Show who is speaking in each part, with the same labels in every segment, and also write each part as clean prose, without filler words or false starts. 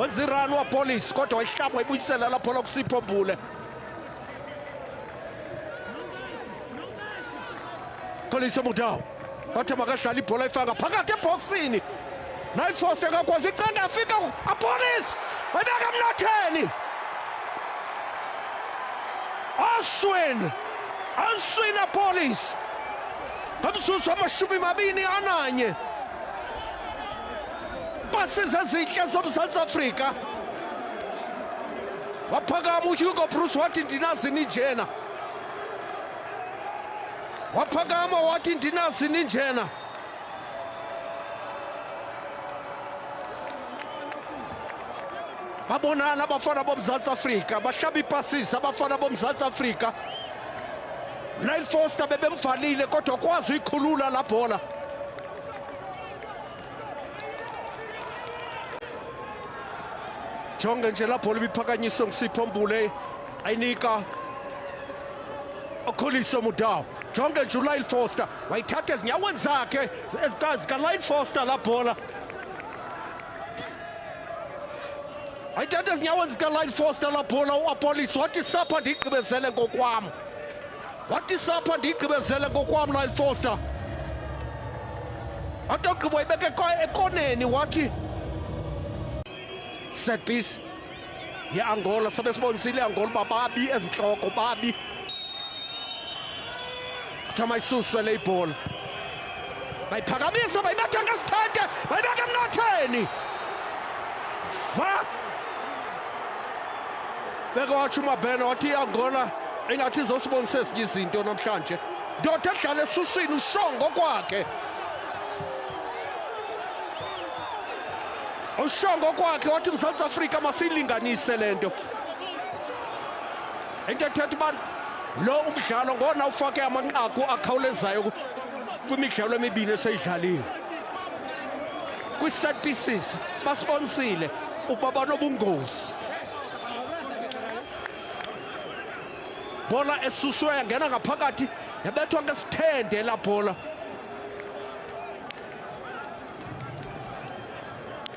Speaker 1: wenza irun wapolice kodwa wayihlaba wayibuyisela lapho lokusipho Mbule. Kholiso Mudau wathi makadlala ibhola ifaka phakathi eboxini. Nile Foster kakwazi icanda afika apolice wayibeka emnatheni. Aswin apolice ngomzuzu wama-21 passes ezinhle zomzantsi Afrika. Waphakama uHugo Bruce wathi ndinazi ninjena. Waphakama wathi ndinazi ninjena. Babonana abafana bomzantsi Afrika, bahlaba ipasisi abafana bomzantsi Afrika. Nile Foster bebemvalile kodwa kwazi uyikhulula la bhola. Jonge nje la bhola ibiphakanyiswe nguSipho Mbule ayinika Kholiso Mudau. Jonge nje uNile Foster wayithatha ezinyaweni zakhe zika-Nile Foster la bhola. Wayithatha ezinyaweni zika-Nile Foster la bhola. U-Apolice wathi sapha ndigqibezele ngokwam. Wathi sapha ndigqibezele ngokwam Nile Foster. Wathi ogqiba wayibeka ekoneni wathi set piece ye-Angola. Sabe sibonisile i-Angola uba babi ezintloko babi. Kuthiwa mayisuswe le ibhola. Bayiphakamisa bayibetha ngesithende bayibeka emnatheni. Va beke watsho uMabena wathi i-Angola engathi izosibonisa ezinye izinto namhlanje. Ndoda edlala esuswini ushongo kwakhe. Ushongo kwakhe wathi uMzantsi Afrika masiyilinganise le nto. Into ethetha uba lo umdlalo ngona ufake amanqaku akhawulezayo kwimidlalo emibini eseyidlaliwe. Kwi-set pieces basibonisile uba banobungozi. Bola esuswe yangena ngaphakathi yabethwa ngesithende la bhola.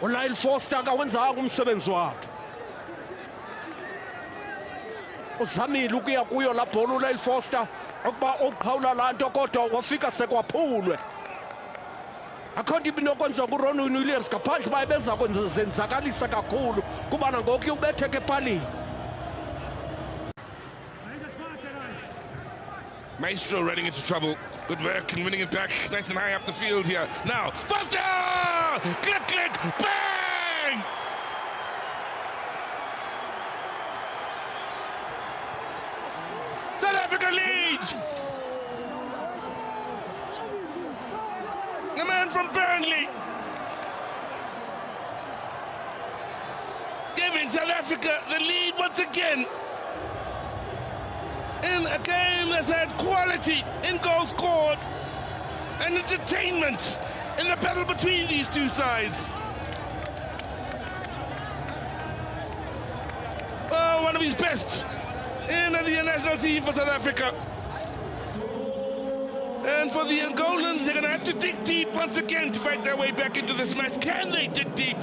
Speaker 1: uNile Foster akawenzanga umsebenzi wakhe. Uzamile ukuya kuyo la bhola uNile Foster ukuba uqhawula laa nto kodwa wafika sekwaphulwe. Akho nto ibinokwenziwa nguRonwen Williams ngaphandle uba ebeza zenzakalisa kakhulu kuba nangoku ubetheke epalini.
Speaker 2: Maestro running into trouble. Good work and winning it back nice and high up the field here. Now, Foster! Click, click, bang! South Africa leads! The man from Burnley giving South Africa the lead once again. In a game that's had quality in goals scored and entertainment in the battle between these two sides. Oh, one of his best in the national team for South Africa. And for the Angolans, they're going to have to dig deep once again to fight their way back into this match. Can they dig deep?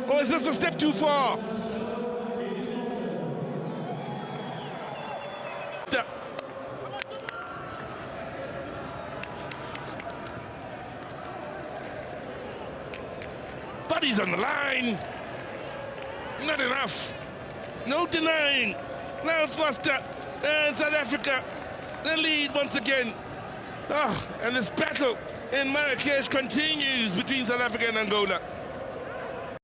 Speaker 2: Or is this a step too far? Buddy's on the line. Not enough. No denying. Now Foster and South Africa, the lead once again. Oh, and this battle in Marrakesh continues between South Africa and Angola.